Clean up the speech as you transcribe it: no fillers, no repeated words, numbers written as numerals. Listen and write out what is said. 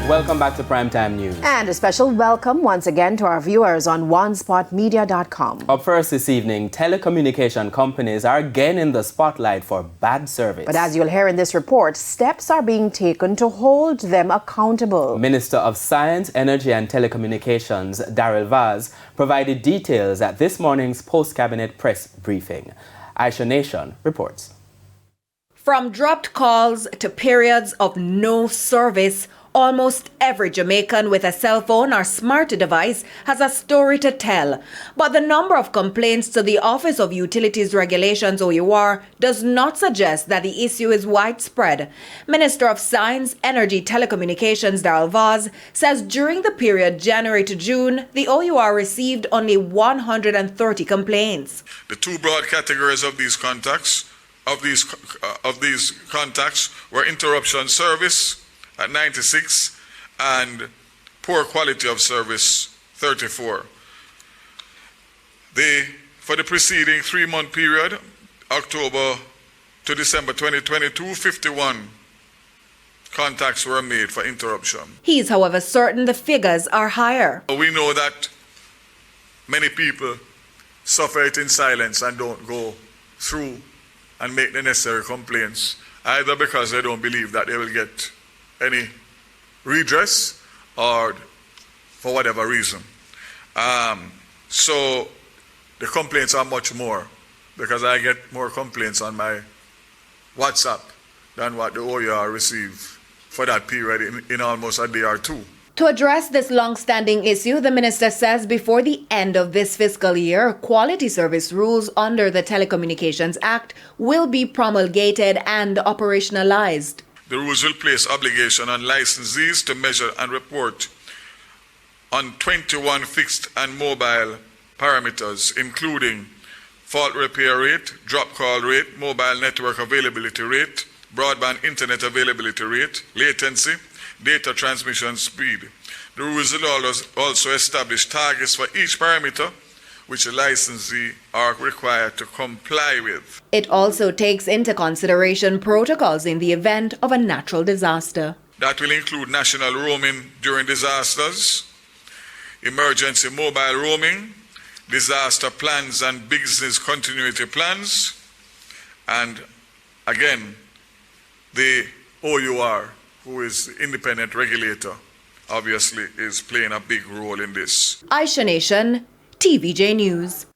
Welcome back to Primetime News. And a special welcome once again to our viewers on onespotmedia.com. Up first this evening, telecommunication companies are again in the spotlight for bad service. But as you'll hear in this report, steps are being taken to hold them accountable. Minister of Science, Energy and Telecommunications, Daryl Vaz, provided details at this morning's post-cabinet press briefing. Aisha Nation reports. From dropped calls to periods of no service, almost every Jamaican with a cell phone or smart device has a story to tell. But the number of complaints to the Office of Utilities Regulations OUR does not suggest that the issue is widespread. Minister of Science, Energy, Telecommunications Daryl Vaz says during the period January to June, the OUR received only 130 complaints. The two broad categories of these contacts were interruption service at 96 and poor quality of service 34. For the preceding 3-month period, October to December 2022, 51 contacts were made for interruption. He is, however, certain the figures are higher. We know that many people suffer it in silence and don't go through and make the necessary complaints, either because they don't believe that they will get any redress or for whatever reason. So the complaints are much more, because I get more complaints on my WhatsApp than what the OUR received for that period in almost a day or two. To address this long-standing issue, the minister says before the end of this fiscal year, quality service rules under the Telecommunications Act will be promulgated and operationalized. The rules will place obligation on licensees to measure and report on 21 fixed and mobile parameters, including fault repair rate, drop call rate, mobile network availability rate, broadband internet availability rate, latency, data transmission speed. The rules will also establish targets for each parameter which a licensee are required to comply with. It also takes into consideration protocols in the event of a natural disaster. That will include national roaming during disasters, emergency mobile roaming, disaster plans and business continuity plans, and again, the OUR, who is the independent regulator, obviously is playing a big role in this. Aisha Nation, TVJ News.